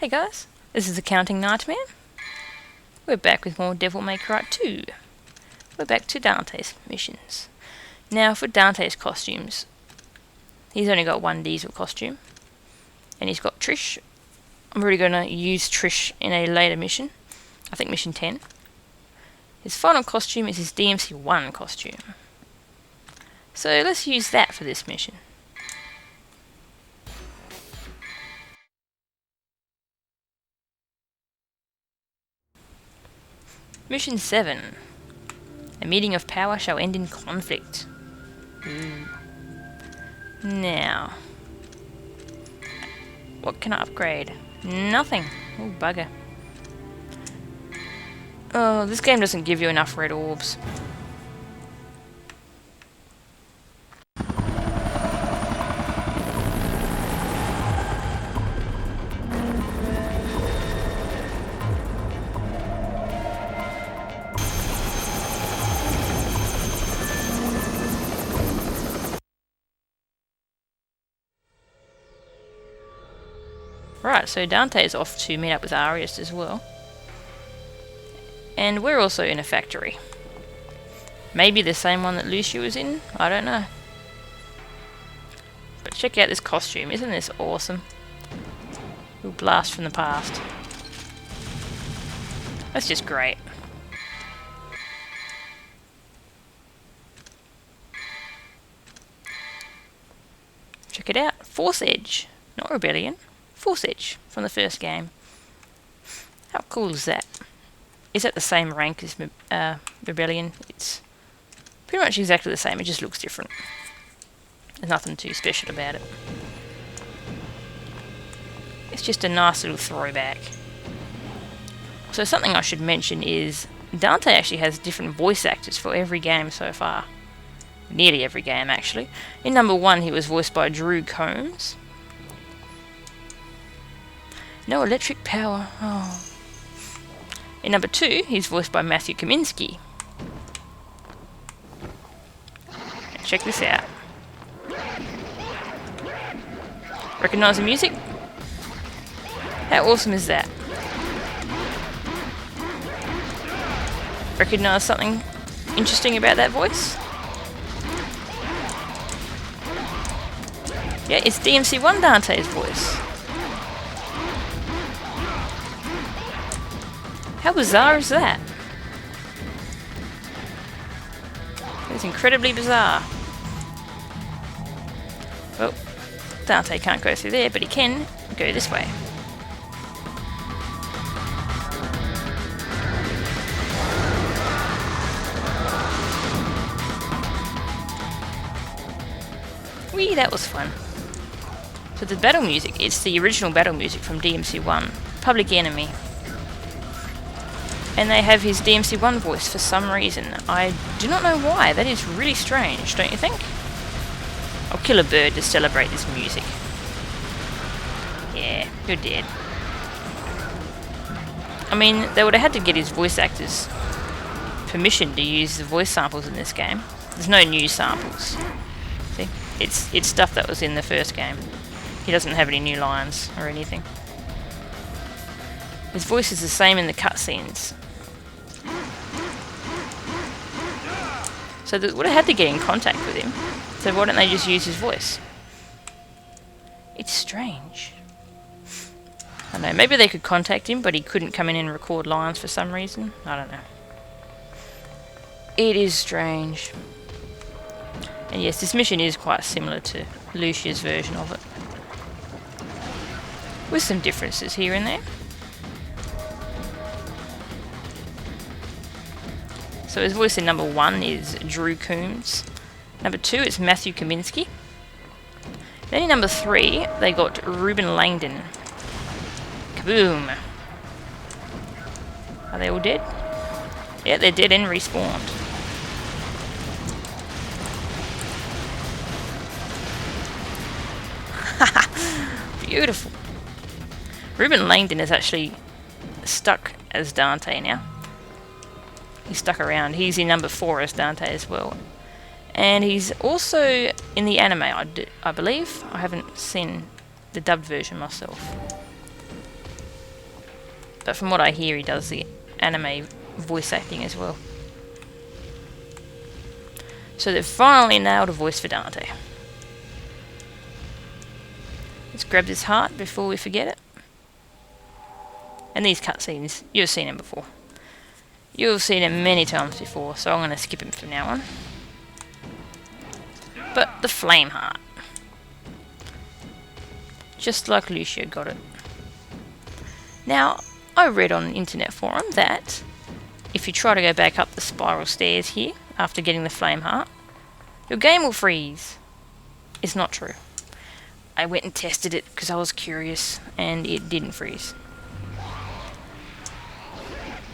Hey guys, this is Accounting Nightmare. We're back with more Devil May Cry 2. We're back to Dante's missions. Now for Dante's costumes, he's only got one diesel costume. And he's got Trish. I'm already going to use Trish in a later mission. I think mission 10. His final costume is his DMC1 costume. So let's use that for this mission. Mission 7. A meeting of power shall end in conflict. Ooh. Now, what can I upgrade? Nothing. Oh, bugger. Oh, this game doesn't give you enough red orbs. Right, so Dante is off to meet up with Arius as well. And we're also in a factory. Maybe the same one that Lucia was in? I don't know. But check out this costume, isn't this awesome? Little blast from the past. That's just great. Check it out, Force Edge, not Rebellion. Force Edge from the first game. How cool is that? Is that the same rank as Rebellion? It's pretty much exactly the same, it just looks different. There's nothing too special about it. It's just a nice little throwback. So something I should mention is Dante actually has different voice actors for every game so far. Nearly every game actually. In number 1 he was voiced by Drew Combs. No electric power. Oh. In number 2, he's voiced by Matthew Kaminsky. Check this out. Recognise the music? How awesome is that? Recognise something interesting about that voice? Yeah, it's DMC1 Dante's voice. How bizarre is that? It's incredibly bizarre. Well, Dante can't go through there, but he can go this way. Whee, that was fun. So the battle music, it's the original battle music from DMC1, Public Enemy. And they have his DMC1 voice for some reason. I do not know why. That is really strange, don't you think? I'll kill a bird to celebrate this music. Yeah, you're dead. I mean, they would have had to get his voice actors permission to use the voice samples in this game. There's no new samples. See? It's stuff that was in the first game. He doesn't have any new lines or anything. His voice is the same in the cutscenes. So they would have had to get in contact with him. So why don't they just use his voice? It's strange. I don't know, maybe they could contact him, but he couldn't come in and record lines for some reason. I don't know. It is strange. And yes, this mission is quite similar to Lucia's version of it. With some differences here and there. So his voice in number 1 is Drew Combs. Number 2 is Matthew Kaminsky. Then in number 3 they got Ruben Langdon. Kaboom! Are they all dead? Yeah, they're dead and respawned. Beautiful. Ruben Langdon is actually stuck as Dante now. He's stuck around. He's in number 4 as Dante as well. And he's also in the anime, I believe. I haven't seen the dubbed version myself. But from what I hear, he does the anime voice acting as well. So they've finally nailed a voice for Dante. Let's grab this heart before we forget it. And these cutscenes, you've seen them before. You've seen them many times before, so I'm going to skip them from now on. But the flame heart. Just like Lucio got it. Now, I read on an internet forum that if you try to go back up the spiral stairs here after getting the flame heart, your game will freeze. It's not true. I went and tested it because I was curious and it didn't freeze.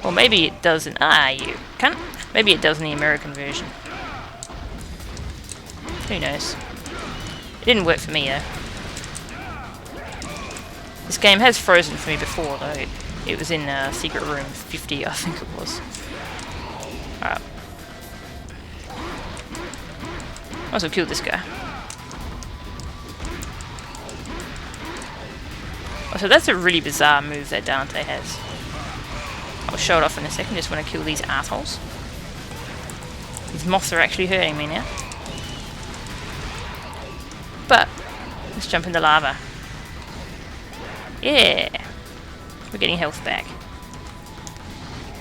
Or maybe it doesn't. Ah, you cunt. Maybe it does in the American version. Who knows? It didn't work for me though. This game has frozen for me before though. It was in Secret Room 50, I think it was. Alright. Might as well kill this guy. Oh, so that's a really bizarre move that Dante has. I'll show it off in a second, just want to kill these assholes. These moths are actually hurting me now. But, let's jump in the lava. Yeah! We're getting health back.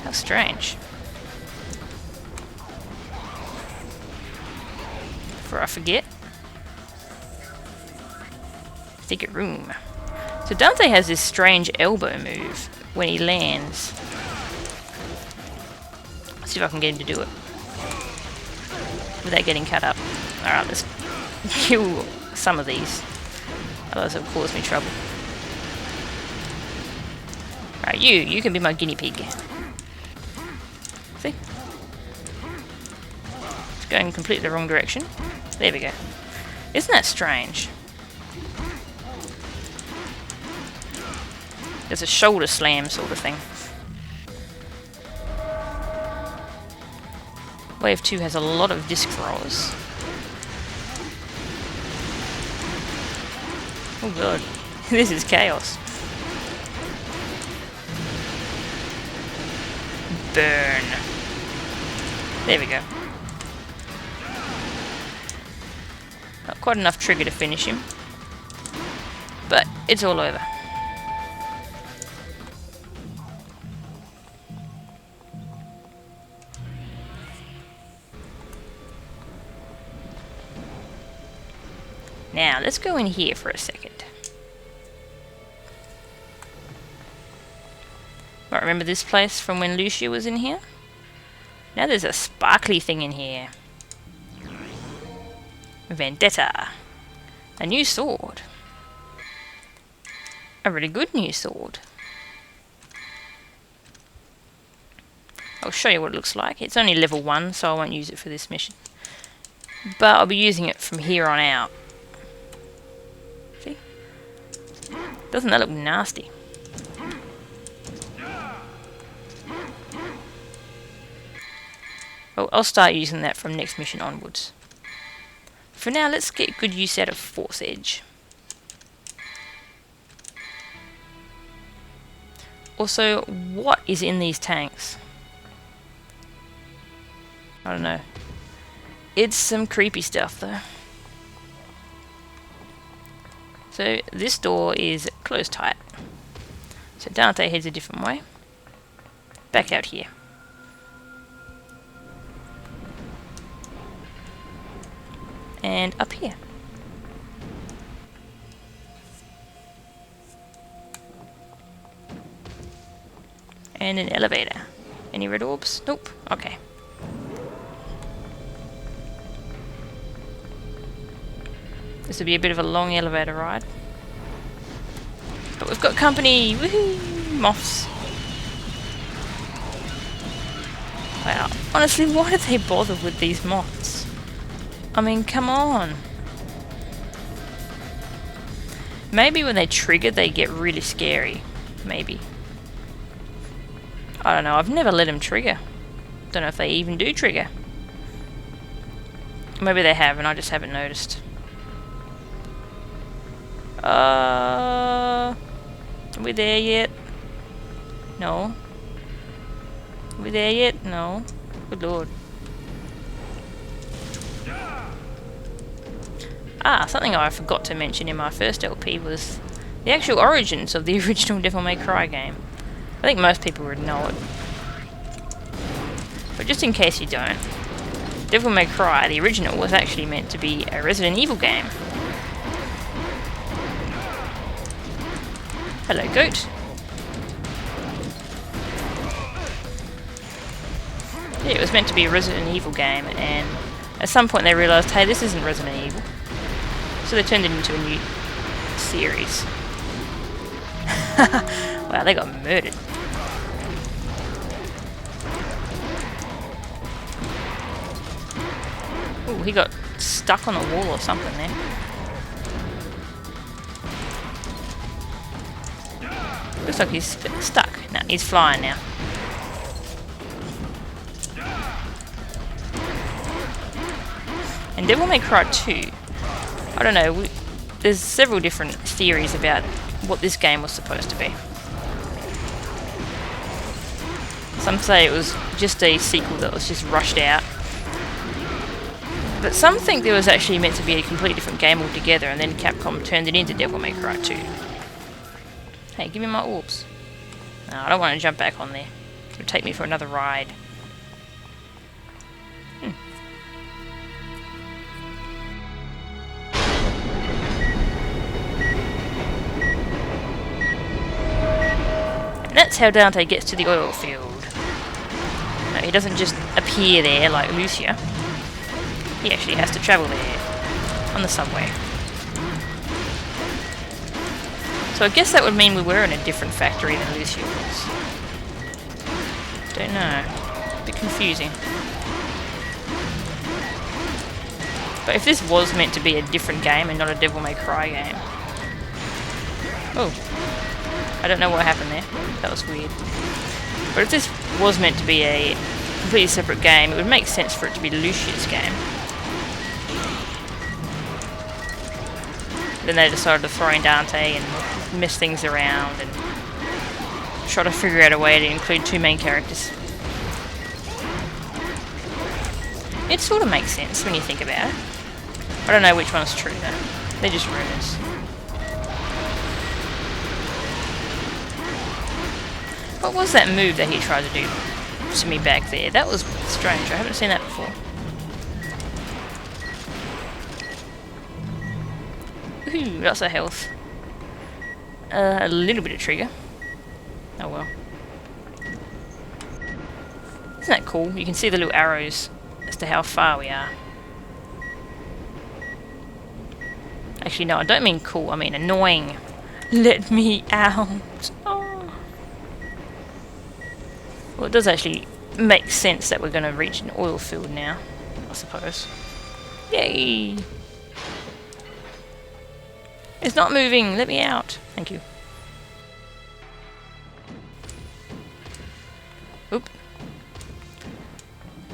How strange. Before I forget. Secret room. So Dante has this strange elbow move when he lands. Let's see if I can get him to do it without getting cut up. Alright, let's kill some of these. Otherwise it'll cause me trouble. Alright, you can be my guinea pig. See? It's going completely the wrong direction. There we go. Isn't that strange? There's a shoulder slam sort of thing. Wave 2 has a lot of disc throwers. Oh god, this is chaos. Burn. There we go. Not quite enough trigger to finish him. But it's all over. Now, let's go in here for a second. Right, remember this place from when Lucio was in here? Now there's a sparkly thing in here. Vendetta. A new sword. A really good new sword. I'll show you what it looks like. It's only level 1, so I won't use it for this mission. But I'll be using it from here on out. See? Doesn't that look nasty? Well, I'll start using that from next mission onwards. For now, let's get good use out of Force Edge. Also, what is in these tanks? I don't know. It's some creepy stuff though. So this door is closed tight. So Dante heads a different way. Back out here. And up here. And an elevator. Any red orbs? Nope. Okay. This will be a bit of a long elevator ride. But we've got company! Woohoo! Moths. Wow. Honestly, why did they bother with these moths? I mean, come on. Maybe when they trigger, they get really scary. Maybe. I don't know. I've never let them trigger. Don't know if they even do trigger. Maybe they have and I just haven't noticed. Are we there yet? No. Are we there yet? No. Good lord. Ah, something I forgot to mention in my first LP was the actual origins of the original Devil May Cry game. I think most people would know it. But just in case you don't, Devil May Cry, the original, was actually meant to be a Resident Evil game. Hello, goat. Yeah, it was meant to be a Resident Evil game, and at some point they realised, hey, this isn't Resident Evil. So they turned it into a new series. Wow, they got murdered. Ooh, he got stuck on the wall or something there. Looks like he's stuck. No, he's flying now. And Devil May Cry 2, I don't know, there's several different theories about what this game was supposed to be. Some say it was just a sequel that was just rushed out. But some think there was actually meant to be a completely different game altogether, and then Capcom turned it into Devil May Cry 2. Hey, give me my orbs. No, I don't want to jump back on there. It'll take me for another ride. And that's how Dante gets to the oil field. No, he doesn't just appear there like Lucia. He actually has to travel there on the subway. So I guess that would mean we were in a different factory than Lucia was. Don't know. A bit confusing. But if this was meant to be a different game and not a Devil May Cry game... Oh. I don't know what happened there. That was weird. But if this was meant to be a completely separate game, it would make sense for it to be Lucia's game. Then they decided to throw in Dante and mess things around and try to figure out a way to include two main characters. It sort of makes sense when you think about it. I don't know which one's true though. They're just rumours. What was that move that he tried to do to me back there? That was strange. I haven't seen that before. Ooh, lots of health. A little bit of trigger. Oh well. Isn't that cool? You can see the little arrows as to how far we are. Actually, no, I don't mean cool. I mean annoying. Let me out. Oh. Well, it does actually make sense that we're going to reach an oil field now, I suppose. Yay! It's not moving! Let me out! Thank you. Oop.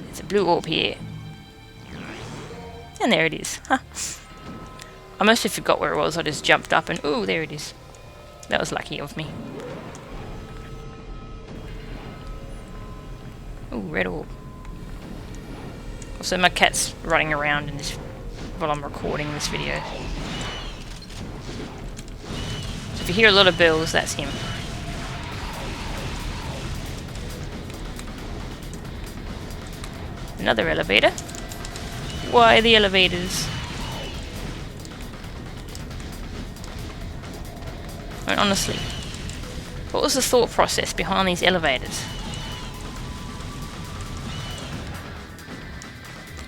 There's a blue orb here. And there it is. Huh. I mostly forgot where it was. I just jumped up and... ooh, there it is. That was lucky of me. Ooh, red orb. Also, my cat's running around in this while I'm recording this video. So if you hear a lot of bells, that's him. Another elevator. Why the elevators? I mean, honestly, what was the thought process behind these elevators?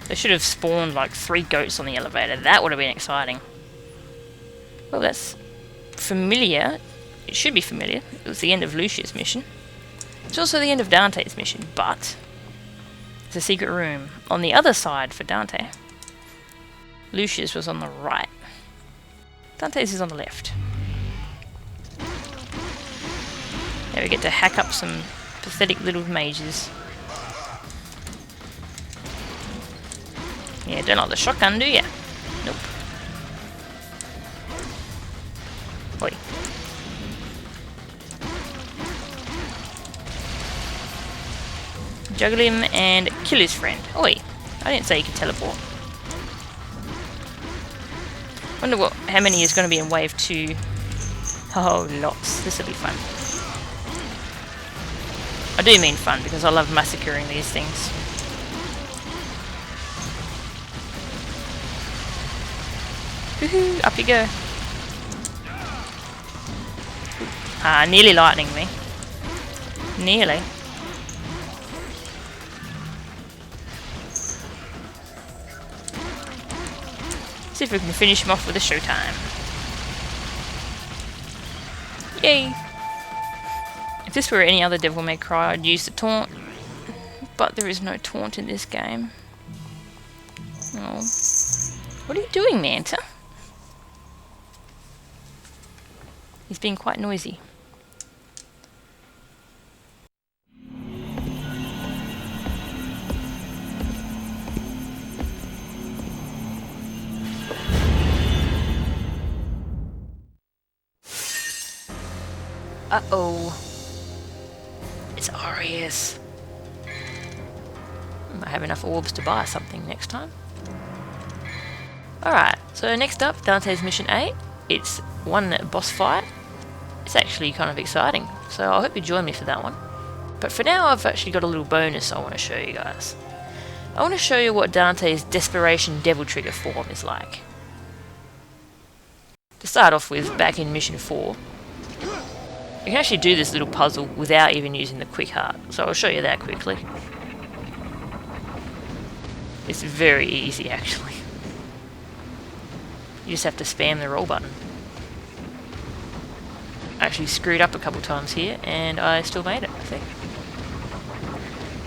They should have spawned like 3 goats on the elevator. That would have been exciting. Well, that's familiar. It should be familiar. It was the end of Lucia's mission. It's also the end of Dante's mission, but there's a secret room on the other side for Dante. Lucia's was on the right. Dante's is on the left. Now we get to hack up some pathetic little mages. Yeah, don't like the shotgun, do ya? Nope. Oi. Juggle him and kill his friend. Oi, I didn't say he could teleport. Wonder how many is going to be in wave 2. Oh, lots. This will be fun. I do mean fun because I love massacring these things. Woohoo! Up you go. Ah, nearly lightning me. Nearly. See if we can finish him off with a showtime. Yay! If this were any other Devil May Cry, I'd use the taunt, but there is no taunt in this game. Oh. What are you doing, Manta? He's being quite noisy. Uh-oh. It's Arius. Might have enough orbs to buy something next time. Alright, so next up, Dante's Mission 8. It's one boss fight. It's actually kind of exciting, so I hope you join me for that one. But for now, I've actually got a little bonus I want to show you guys. I want to show you what Dante's Desperation Devil Trigger form is like. To start off with, back in Mission 4, you can actually do this little puzzle without even using the quick heart, so I'll show you that quickly. It's very easy actually. You just have to spam the roll button. I actually screwed up a couple times here and I still made it, I think.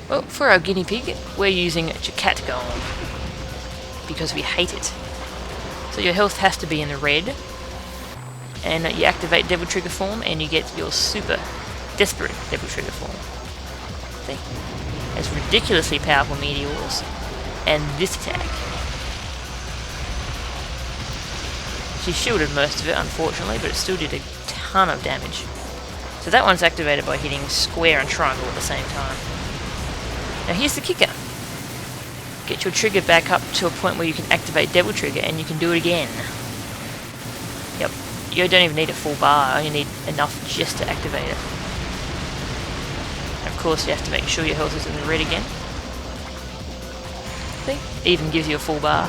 Well, for our guinea pig, we're using Chakatgon because we hate it. So your health has to be in the red. And you activate Devil Trigger form and you get your super desperate Devil Trigger form. See? Has ridiculously powerful meteors and this attack. She shielded most of it, unfortunately, but it still did a ton of damage. So that one's activated by hitting square and triangle at the same time. Now here's the kicker. Get your trigger back up to a point where you can activate Devil Trigger and you can do it again. Yep. You don't even need a full bar, you need enough just to activate it. And of course you have to make sure your health is in the red again. See? It even gives you a full bar.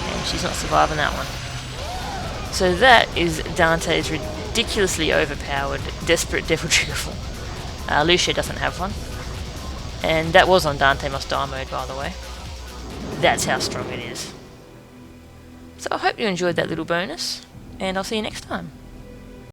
And she's not surviving that one. So that is Dante's ridiculously overpowered Desperate Devil Trigger form. Lucia doesn't have one. And that was on Dante Must Die mode, by the way. That's how strong it is. So I hope you enjoyed that little bonus, and I'll see you next time.